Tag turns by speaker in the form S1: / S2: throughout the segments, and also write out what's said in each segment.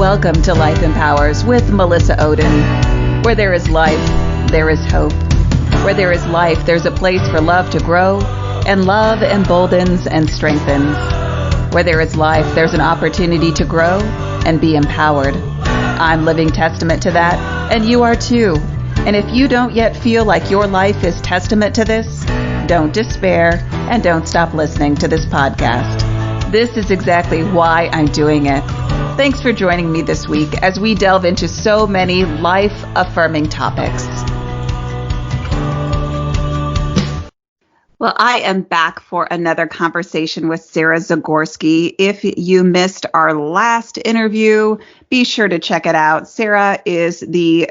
S1: Welcome to Life Empowers with Melissa Oden. Where there is life, there is hope. Where there is life, there's a place for love to grow, and love emboldens and strengthens. Where there is life, there's an opportunity to grow and be empowered. I'm living testament to that, and you are too. And if you don't yet feel like your life is testament to this, don't despair and don't stop listening to this podcast. This is exactly why I'm doing it. Thanks for joining me this week as we delve into so many life-affirming topics. Well, I am back for another conversation with Sarah Zagorski. If you missed our last interview, be sure to check it out. Sarah is the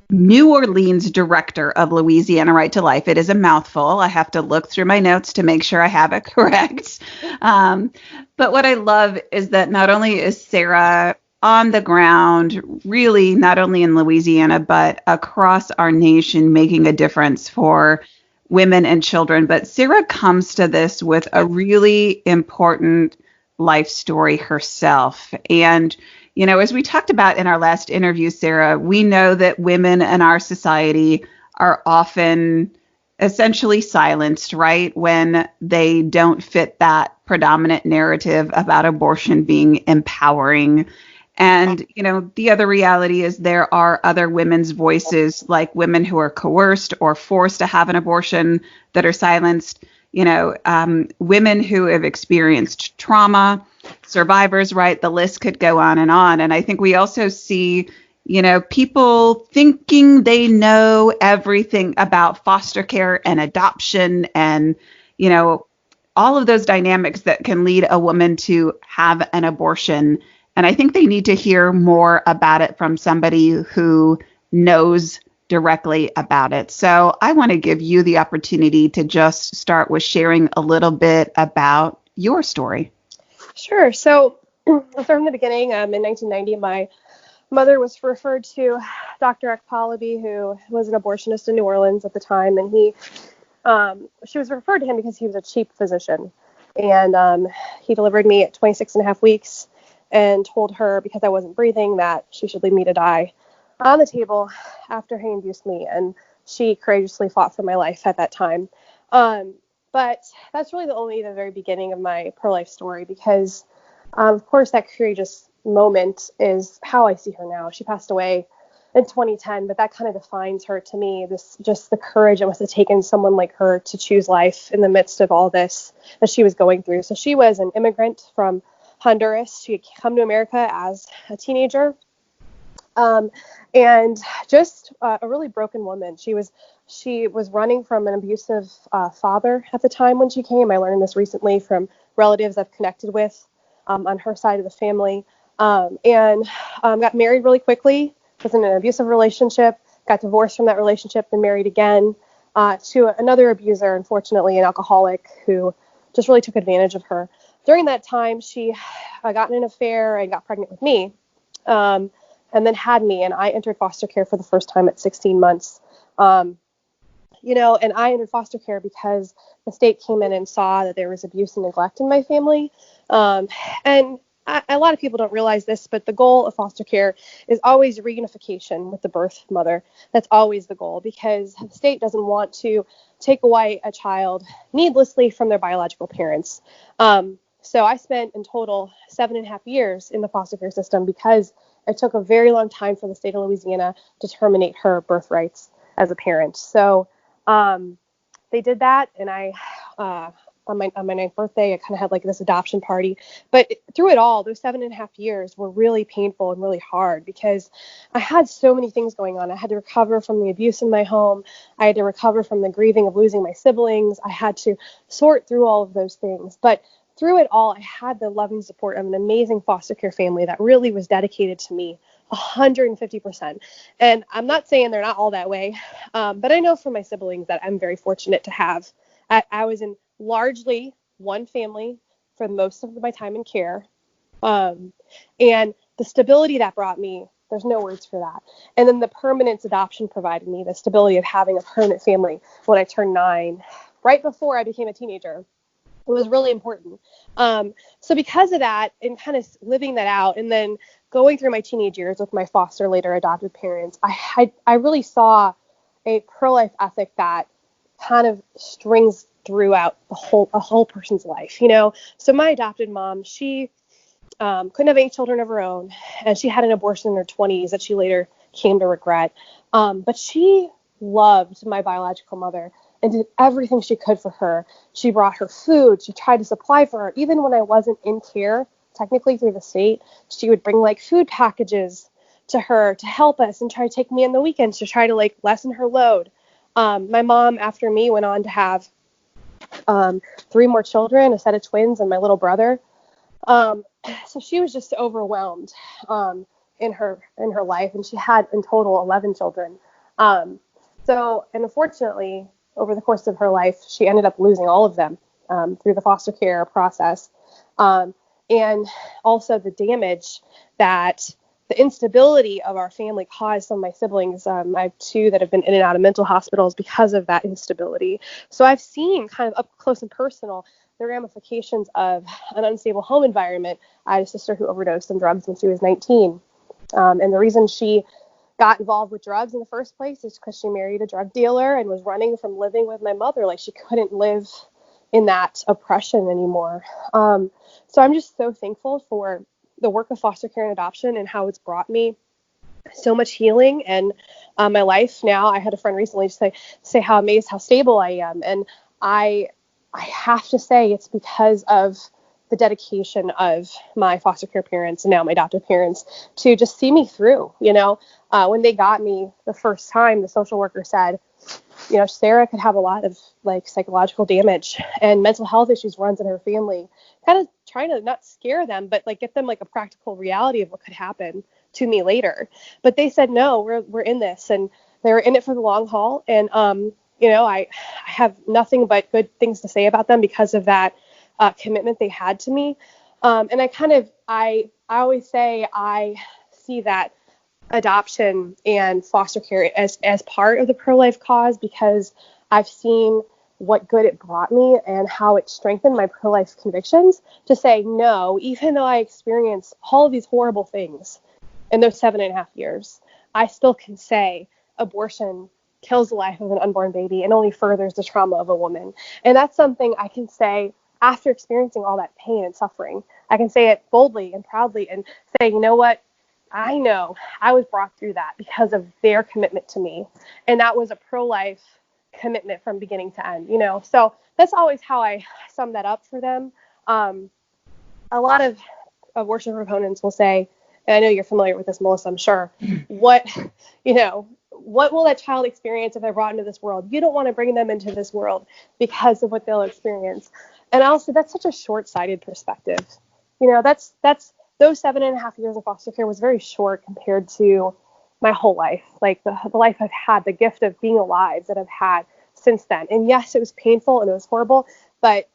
S1: New Orleans director of Louisiana Right to Life. It is a mouthful. I have to look through my notes to make sure I have it correct. But what I love is that not only is Sarah on the ground, really not only in Louisiana, but across our nation, making a difference for women and children, but Sarah comes to this with a really important life story herself. And you know, as we talked about in our last interview, Sarah, we know that women in our society are often essentially silenced, right, when they don't fit that predominant narrative about abortion being empowering. And, you know, the other reality is there are other women's voices, like women who are coerced or forced to have an abortion, that are silenced. You know, women who have experienced trauma, survivors, right? The list could go on. And I think we also see, you know, people thinking they know everything about foster care and adoption and, you know, all of those dynamics that can lead a woman to have an abortion. And I think they need to hear more about it from somebody who knows directly about it. So I want to give you the opportunity to just start with sharing a little bit about your story.
S2: Sure. So from the beginning, in 1990, my mother was referred to Dr. Ekpalabi, who was an abortionist in New Orleans at the time. And she was referred to him because he was a cheap physician. And he delivered me at 26 and a half weeks and told her, because I wasn't breathing, that she should leave me to die on the table after he induced me. And she courageously fought for my life at that time. But that's really the very beginning of my pro-life story, because, of course, that courageous moment is how I see her now. She passed away in 2010, but that kind of defines her to me. Just the courage it must have taken someone like her to choose life in the midst of all this that she was going through. So she was an immigrant from Honduras. She had come to America as a teenager. And just a really broken woman. She was running from an abusive father at the time when she came. I learned this recently from relatives I've connected with on her side of the family. And got married really quickly, was in an abusive relationship, got divorced from that relationship, and married again to another abuser, unfortunately, an alcoholic who just really took advantage of her. During that time, she got in an affair and got pregnant with me. And then had me, and I entered foster care for the first time at 16 months. And I entered foster care because the state came in and saw that there was abuse and neglect in my family. And a lot of people don't realize this, but the goal of foster care is always reunification with the birth mother. That's always the goal, because the state doesn't want to take away a child needlessly from their biological parents. So I spent in total 7.5 years in the foster care system, because it took a very long time for the state of Louisiana to terminate her birth rights as a parent. So they did that, and I, on my 9th birthday, I kind of had like this adoption party. But through it all, those 7.5 years were really painful and really hard, because I had so many things going on. I had to recover from the abuse in my home. I had to recover from the grieving of losing my siblings. I had to sort through all of those things. But through it all, I had the loving support of an amazing foster care family that really was dedicated to me 150%. And I'm not saying they're not all that way, but I know from my siblings that I'm very fortunate to have. I was in largely one family for most of my time in care. And the stability that brought me, there's no words for that. And then the permanence adoption provided me the stability of having a permanent family when I turned 9, right before I became a teenager. It was really important. So because of that, and kind of living that out, and then going through my teenage years with my foster, later adopted parents, I really saw a pro-life ethic that kind of strings throughout a whole person's life, you know. So my adopted mom, she couldn't have any children of her own, and she had an abortion in her 20s that she later came to regret. But she loved my biological mother and did everything she could for her. She brought her food. She tried to supply for her. Even when I wasn't in care, technically through the state, she would bring like food packages to her to help us and try to take me on the weekends to try to like lessen her load. My mom, after me, went on to have 3 more children, a set of twins, and my little brother. So she was just overwhelmed in her life, and she had in total 11 children. And unfortunately, over the course of her life, she ended up losing all of them through the foster care process, and also the damage that the instability of our family caused some of my siblings. I have 2 that have been in and out of mental hospitals because of that instability. So I've seen kind of up close and personal the ramifications of an unstable home environment. I had a sister who overdosed on drugs when she was 19. And the reason she got involved with drugs in the first place is because she married a drug dealer and was running from living with my mother. Like, she couldn't live in that oppression anymore. So I'm just so thankful for the work of foster care and adoption and how it's brought me so much healing and my life now. I had a friend recently say how amazed, how stable I am. And I have to say it's because of the dedication of my foster care parents and now my adoptive parents to just see me through. You know, when they got me the first time, the social worker said, you know, Sarah could have a lot of like psychological damage and mental health issues runs in her family, kind of trying to not scare them, but like get them like a practical reality of what could happen to me later. But they said, no, we're in this, and they were in it for the long haul. And, you know, I have nothing but good things to say about them because of that commitment they had to me. And I always say I see that adoption and foster care as part of the pro-life cause, because I've seen what good it brought me and how it strengthened my pro-life convictions to say no, even though I experienced all of these horrible things in those 7.5 years, I still can say abortion kills the life of an unborn baby and only furthers the trauma of a woman. And that's something I can say after experiencing all that pain and suffering. I can say it boldly and proudly and say, you know what? I know I was brought through that because of their commitment to me. And that was a pro-life commitment from beginning to end, you know? So that's always how I sum that up for them. A lot of abortion proponents will say, and I know you're familiar with this, Melissa, I'm sure, what will that child experience if they're brought into this world? You don't want to bring them into this world because of what they'll experience. And also, that's such a short-sighted perspective. You know, that's those 7.5 years of foster care was very short compared to my whole life, like the life I've had, the gift of being alive that I've had since then. And yes, it was painful and it was horrible, but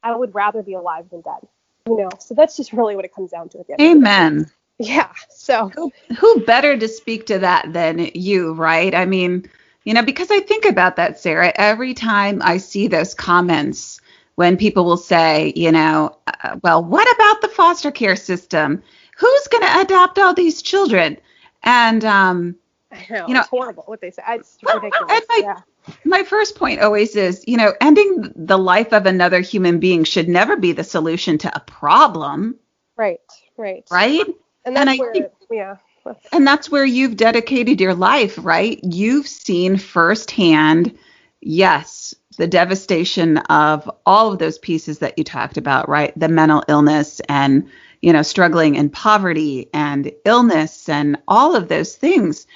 S2: I would rather be alive than dead, you know? So that's just really what it comes down to at the end.
S1: Amen.
S2: Yeah. So
S1: who better to speak to that than you, right? I mean, you know, because I think about that, Sarah, every time I see those comments when people will say, you know, well, what about the foster care system? Who's going to adopt all these children? And,
S2: I know, you know, it's horrible what they say. It's ridiculous.
S1: My first point always is, you know, ending the life of another human being should never be the solution to a problem.
S2: Right.
S1: And that's where you've dedicated your life, right? You've seen firsthand, yes, the devastation of all of those pieces that you talked about, right? The mental illness and, you know, struggling in poverty and illness and all of those things.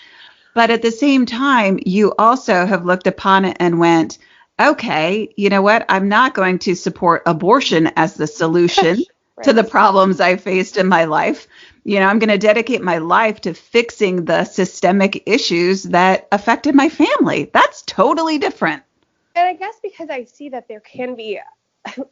S1: But at the same time, you also have looked upon it and went, okay, you know what? I'm not going to support abortion as the solution to the problems I faced in my life. You know, I'm going to dedicate my life to fixing the systemic issues that affected my family. That's totally different.
S2: And I guess because I see that there can be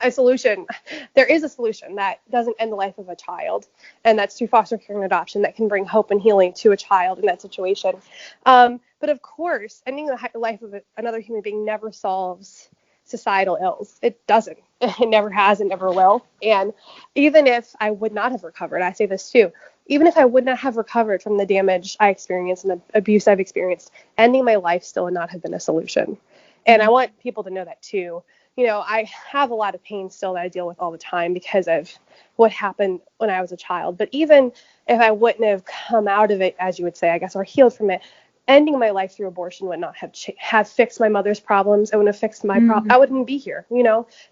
S2: a solution, there is a solution that doesn't end the life of a child, and that's through foster care and adoption that can bring hope and healing to a child in that situation. But of course, ending the life of another human being never solves societal ills. It doesn't. It never has and never will. And even if I would not have recovered, I say this too, even if I would not have recovered from the damage I experienced and the abuse I've experienced, ending my life still would not have been a solution. And I want people to know that too. I have a lot of pain still that I deal with all the time because of what happened when I was a child. But even if I wouldn't have come out of it, as you would say, I guess, or healed from it, ending my life through abortion would not have fixed my mother's problems. It wouldn't have fixed my problem. I wouldn't be here.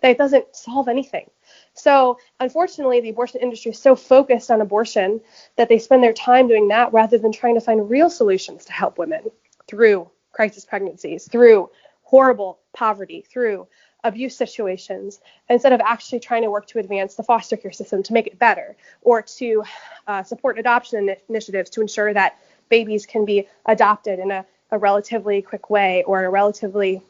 S2: That doesn't solve anything. So unfortunately, the abortion industry is so focused on abortion that they spend their time doing that rather than trying to find real solutions to help women through crisis pregnancies, through horrible poverty, through abuse situations, instead of actually trying to work to advance the foster care system to make it better, or to support adoption initiatives to ensure that babies can be adopted in a relatively quick way or a relatively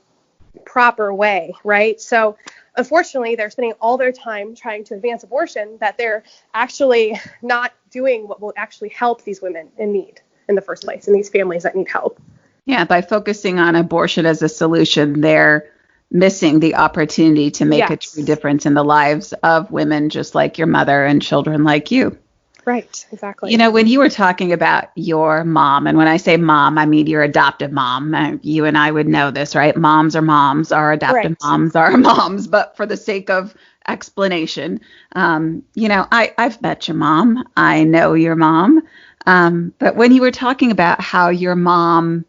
S2: proper way, right? So unfortunately, they're spending all their time trying to advance abortion that they're actually not doing what will actually help these women in need in the first place, and these families that need help.
S1: Yeah, by focusing on abortion as a solution, they're missing the opportunity to make a true difference in the lives of women just like your mother and children like you.
S2: Right, exactly.
S1: When you were talking about your mom, and when I say mom, I mean your adoptive mom. You and I would know this, right? Moms are moms, our adoptive moms are moms. But for the sake of explanation, I've met your mom. I know your mom. But when you were talking about how your mom,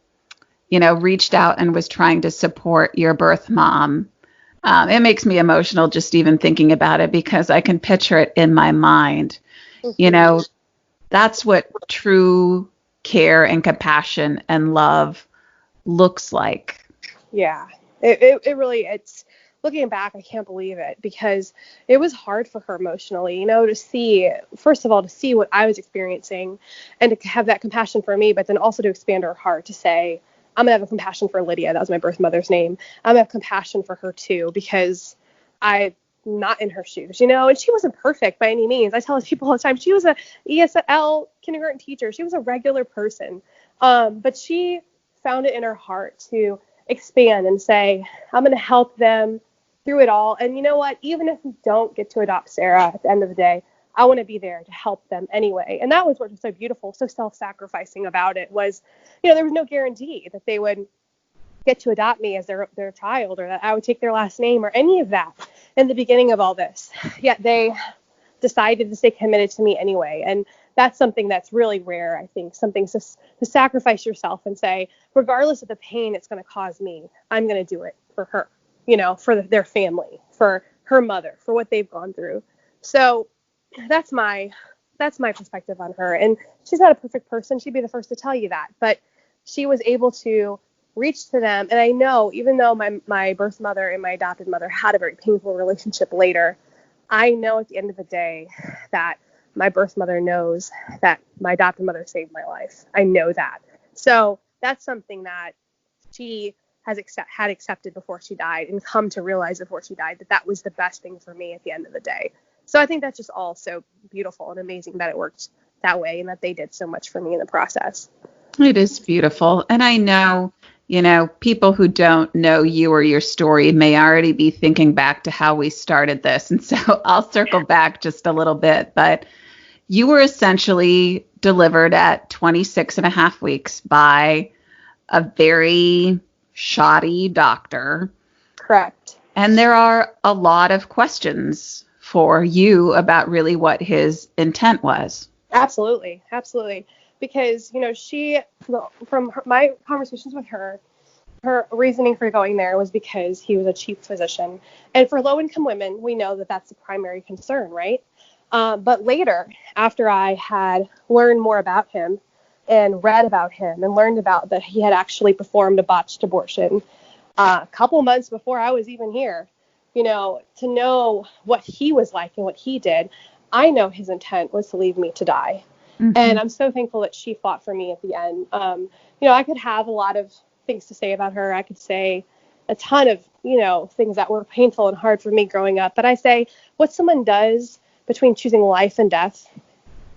S1: reached out and was trying to support your birth mom, it makes me emotional just even thinking about it because I can picture it in my mind. That's what true care and compassion and love looks like.
S2: Yeah, it really, it's looking back, I can't believe it because it was hard for her emotionally, to see, first of all, to see what I was experiencing and to have that compassion for me, but then also to expand her heart to say, I'm going to have a compassion for Lydia. That was my birth mother's name. I'm going to have compassion for her too because I'm not in her shoes, and she wasn't perfect by any means. I tell people all the time, she was a ESL kindergarten teacher. She was a regular person. But she found it in her heart to expand and say, I'm going to help them through it all. And you know what? Even if we don't get to adopt Sarah at the end of the day, I want to be there to help them anyway. And that was what was so beautiful, so self-sacrificing about it was, there was no guarantee that they would get to adopt me as their child or that I would take their last name or any of that in the beginning of all this. Yet they decided to stay committed to me anyway. And that's something that's really rare, I think, something to sacrifice yourself and say, regardless of the pain it's going to cause me, I'm going to do it for her, for their family, for her mother, for what they've gone through. So that's my perspective on her. And she's not a perfect person. She'd be the first to tell you that. But she was able to reach to them. And I know, even though my birth mother and my adopted mother had a very painful relationship later, I know at the end of the day that my birth mother knows that my adopted mother saved my life. I know that. So that's something that she had accepted before she died and come to realize before she died that was the best thing for me at the end of the day. So I think that's just all so beautiful and amazing that it worked that way and that they did so much for me in the process.
S1: It is beautiful. And I know, people who don't know you or your story may already be thinking back to how we started this. And so I'll circle back just a little bit. But you were essentially delivered at 26 and a half weeks by a very shoddy doctor.
S2: Correct.
S1: And there are a lot of questions for you about really what his intent was.
S2: Absolutely. Absolutely. Because, she, from my conversations with her reasoning for going there was because he was a cheap physician. And for low-income women, we know that that's the primary concern, right? But later, after I had learned more about him and read about him and learned about that he had actually performed a botched abortion a couple months before I was even here, to know what he was like and what he did, I know his intent was to leave me to die. Mm-hmm. And I'm so thankful that she fought for me at the end. I could have a lot of things to say about her. I could say a ton of, things that were painful and hard for me growing up. But I say what someone does between choosing life and death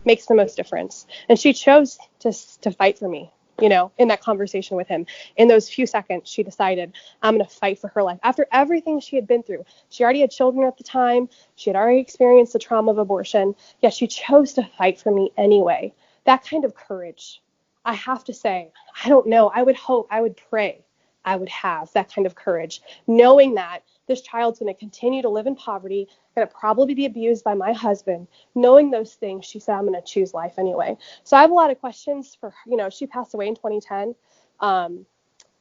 S2: makes the most difference. And she chose to fight for me in that conversation with him. In those few seconds, she decided, I'm going to fight for her life. After everything she had been through, she already had children at the time. She had already experienced the trauma of abortion. Yet she chose to fight for me anyway. That kind of courage, I have to say, I don't know. I would hope, I would pray I would have that kind of courage, knowing that this child's going to continue to live in poverty, going to probably be abused by my husband. Knowing those things, she said, I'm going to choose life anyway. So I have a lot of questions for her. She passed away in 2010.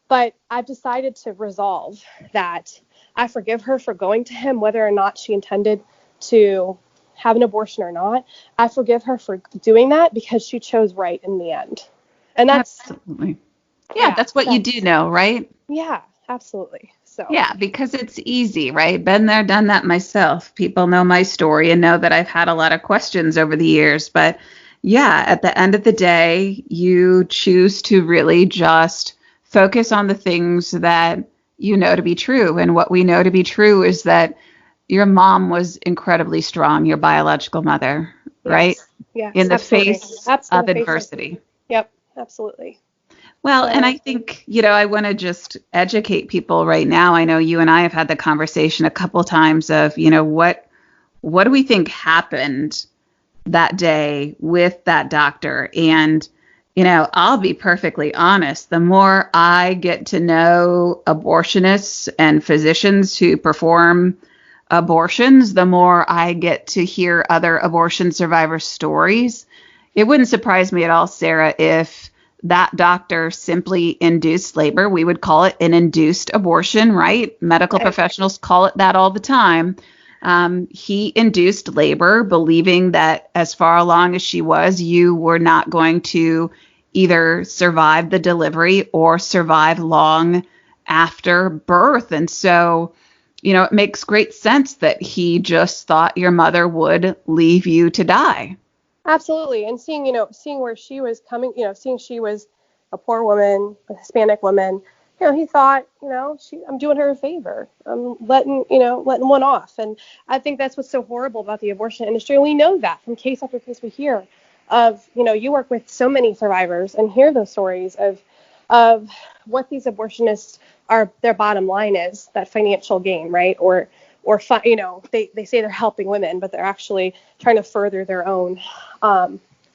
S2: But I've decided to resolve that I forgive her for going to him, whether or not she intended to have an abortion or not. I forgive her for doing that because she chose right in the end. And that's
S1: absolutely. Yeah, that's what you do know, right?
S2: Yeah, absolutely. So
S1: yeah, because it's easy, right? Been there, done that myself. People know my story and know that I've had a lot of questions over the years. But yeah, at the end of the day, you choose to really just focus on the things that you know to be true. And what we know to be true is that your mom was incredibly strong, your biological mother, right?
S2: Yeah.
S1: In the face of adversity.
S2: Yep, absolutely.
S1: Well, and I think, I want to just educate people right now. I know you and I have had the conversation a couple of times of, what do we think happened that day with that doctor? And, I'll be perfectly honest. The more I get to know abortionists and physicians who perform abortions, the more I get to hear other abortion survivor stories. It wouldn't surprise me at all, Sarah, if that doctor simply induced labor. We would call it an induced abortion, right? Medical professionals call it that all the time. He induced labor, believing that as far along as she was, you were not going to either survive the delivery or survive long after birth. And so, it makes great sense that he just thought your mother would leave you to die.
S2: Absolutely. And seeing where she was coming, seeing she was a poor woman, a Hispanic woman, he thought, I'm doing her a favor. I'm letting one off. And I think that's what's so horrible about the abortion industry. And we know that from case after case we hear of, you work with so many survivors and hear those stories of what these abortionists are, their bottom line is, that financial gain, right? Or they say they're helping women, but they're actually trying to further their own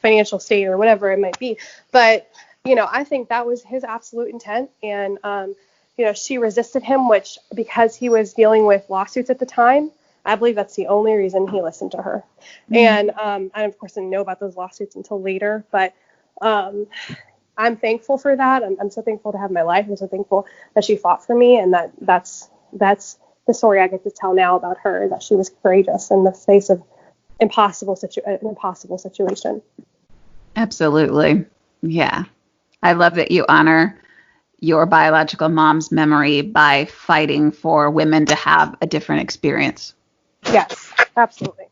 S2: financial state or whatever it might be. But, I think that was his absolute intent. And, she resisted him, which because he was dealing with lawsuits at the time, I believe that's the only reason he listened to her. Mm-hmm. And I, of course, didn't know about those lawsuits until later. But I'm thankful for that. I'm so thankful to have my life. I'm so thankful that she fought for me. And that's the story I get to tell now about her, that she was courageous in the face of an impossible situation.
S1: Absolutely. Yeah. I love that you honor your biological mom's memory by fighting for women to have a different experience.
S2: Yes, absolutely.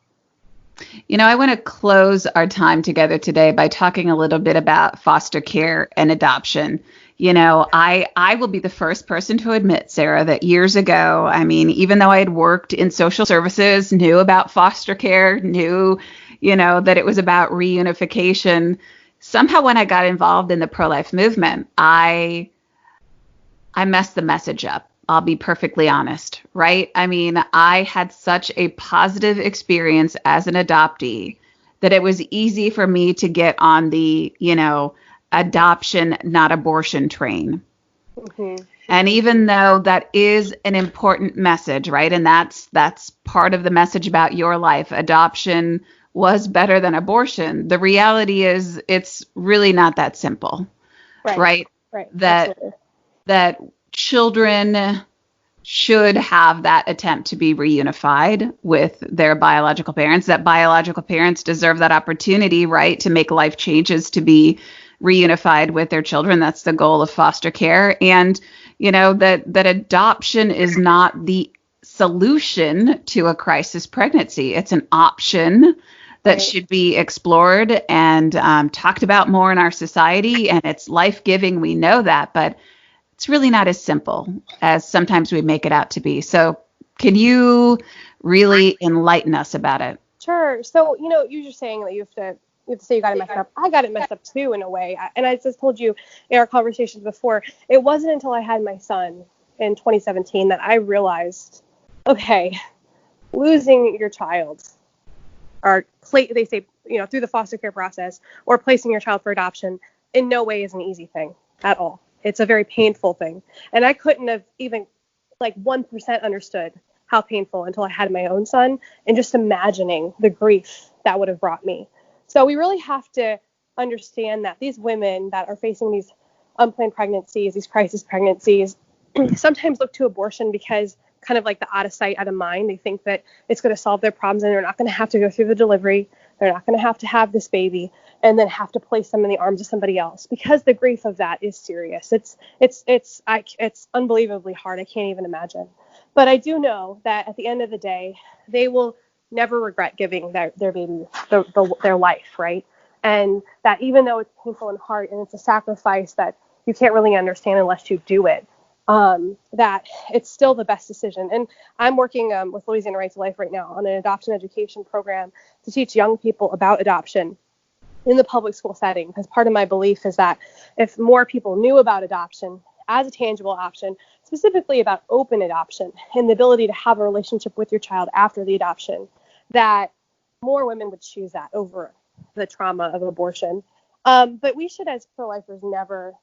S1: I want to close our time together today by talking a little bit about foster care and adoption. I will be the first person to admit, Sarah, that years ago, even though I had worked in social services, knew about foster care, knew, that it was about reunification, somehow when I got involved in the pro-life movement, I messed the message up. I'll be perfectly honest, right? I had such a positive experience as an adoptee that it was easy for me to get on the, adoption, not abortion train. Mm-hmm. And even though that is an important message, right? And that's part of the message about your life. Adoption was better than abortion. The reality is it's really not that simple, right? That children should have that attempt to be reunified with their biological parents, that biological parents deserve that opportunity, right, to make life changes, to be reunified with their children. That's the goal of foster care. And, that adoption is not the solution to a crisis pregnancy. It's an option that should be explored and talked about more in our society. And it's life-giving. We know that, but it's really not as simple as sometimes we make it out to be. So can you really enlighten us about it?
S2: Sure. So, you're just saying that you have to you have to say you got it messed up. I got it messed up too, in a way. And I just told you in our conversations before, it wasn't until I had my son in 2017 that I realized, okay, losing your child, or they say, through the foster care process, or placing your child for adoption, in no way is an easy thing at all. It's a very painful thing. And I couldn't have even 1% understood how painful until I had my own son, and just imagining the grief that would have brought me. So we really have to understand that these women that are facing these unplanned pregnancies, these crisis pregnancies, sometimes look to abortion because kind of like the out of sight, out of mind. They think that it's going to solve their problems and they're not going to have to go through the delivery. They're not going to have this baby and then have to place them in the arms of somebody else, because the grief of that is serious. It's unbelievably hard. I can't even imagine. But I do know that at the end of the day, they will never regret giving their baby their life, right? And that even though it's painful and hard and it's a sacrifice that you can't really understand unless you do it, that it's still the best decision. And I'm working with Louisiana Right to Life right now on an adoption education program to teach young people about adoption in the public school setting, because part of my belief is that if more people knew about adoption as a tangible option, specifically about open adoption and the ability to have a relationship with your child after the adoption, that more women would choose that over the trauma of abortion. But we should, as pro-lifers, never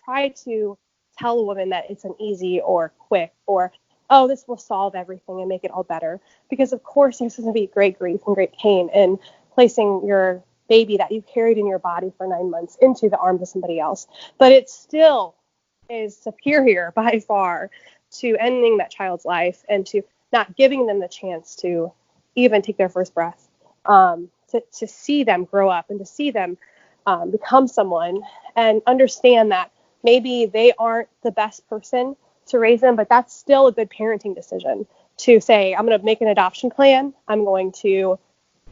S2: try to tell a woman that it's an easy or quick or, oh, this will solve everything and make it all better. Because, of course, there's going to be great grief and great pain in placing your baby that you carried in your body for 9 months into the arms of somebody else. But it still is superior by far to ending that child's life and to not giving them the chance to even take their first breath, to see them grow up and to see them become someone and understand that maybe they aren't the best person to raise them, but that's still a good parenting decision to say, I'm going to make an adoption plan. I'm going to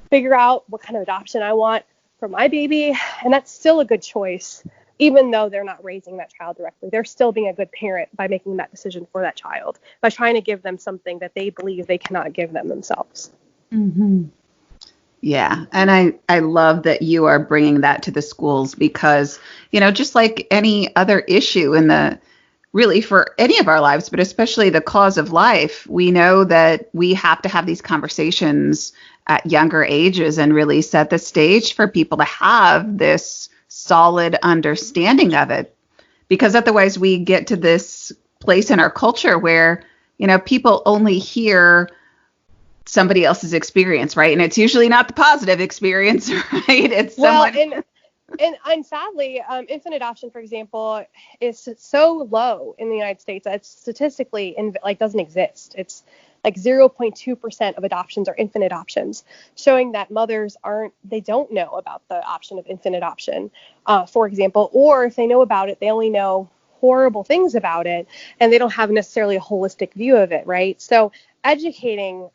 S2: figure out what kind of adoption I want for my baby. And that's still a good choice, even though they're not raising that child directly. They're still being a good parent by making that decision for that child, by trying to give them something that they believe they cannot give them themselves.
S1: Mm-hmm. Yeah. And I love that you are bringing that to the schools, because, just like any other issue really for any of our lives, but especially the cause of life, we know that we have to have these conversations at younger ages and really set the stage for people to have this solid understanding of it, because otherwise we get to this place in our culture where, people only hear somebody else's experience, right? And it's usually not the positive experience, right? It's someone.
S2: And sadly, infant adoption, for example, is so low in the United States that it's statistically doesn't exist. It's 0.2% of adoptions are infant adoptions, showing that mothers don't know about the option of infant adoption, for example, or if they know about it, they only know horrible things about it, and they don't have necessarily a holistic view of it, right? So educating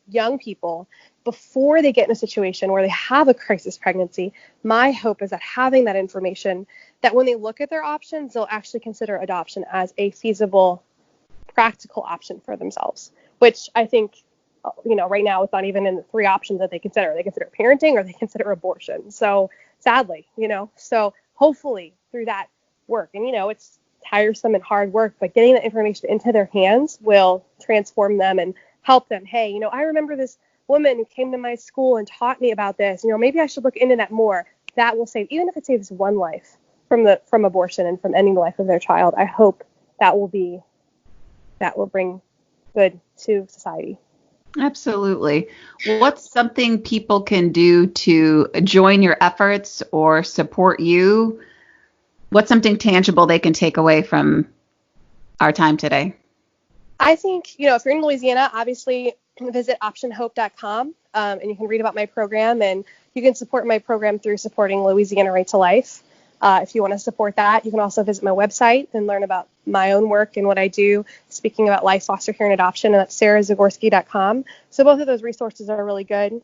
S2: young people before they get in a situation where they have a crisis pregnancy, my hope is that having that information, that when they look at their options, they'll actually consider adoption as a feasible, practical option for themselves, which I think, right now it's not even in the 3 options that they consider. They consider parenting or they consider abortion. So sadly, so hopefully through that work, and, it's tiresome and hard work, but getting that information into their hands will transform them and help them. Hey, I remember this woman who came to my school and taught me about this. Maybe I should look into that more. That will save, even if it saves one life from abortion and from ending the life of their child. I hope that will bring good to society.
S1: Absolutely. What's something people can do to join your efforts or support you? What's something tangible they can take away from our time today?
S2: I think, if you're in Louisiana, obviously visit optionhope.com, and you can read about my program, and you can support my program through supporting Louisiana Right to Life. If you want to support that, you can also visit my website and learn about my own work and what I do, speaking about life, foster care, and adoption, and that's sarahzagorski.com. So both of those resources are really good.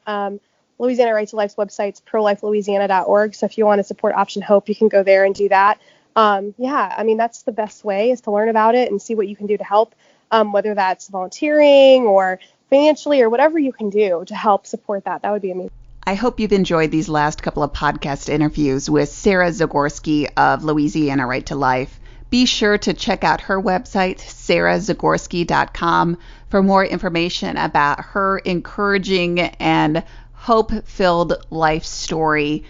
S2: Louisiana Right to Life's website's prolifelouisiana.org. So if you want to support Option Hope, you can go there and do that. That's the best way, is to learn about it and see what you can do to help, whether that's volunteering or financially or whatever you can do to help support that. That would be amazing.
S1: I hope you've enjoyed these last couple of podcast interviews with Sarah Zagorski of Louisiana Right to Life. Be sure to check out her website, sarahzagorski.com, for more information about her encouraging and hope-filled life story,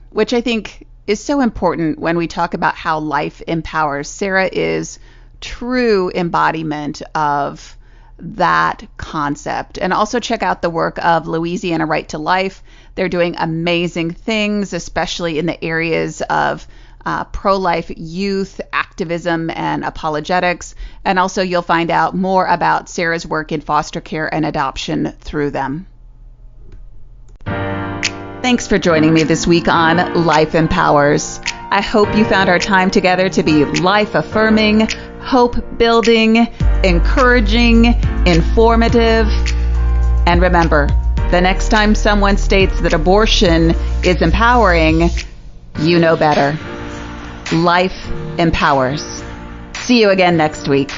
S1: which I think is so important when we talk about how life empowers. Sarah is true embodiment of that concept. And also check out the work of Louisiana Right to Life. They're doing amazing things, especially in the areas of pro-life youth activism and apologetics. And also you'll find out more about Sarah's work in foster care and adoption through them. Thanks for joining me this week on Life Empowers. I hope you found our time together to be life-affirming, hope-building, encouraging, informative. And remember, the next time someone states that abortion is empowering, you know better. Life empowers. See you again next week.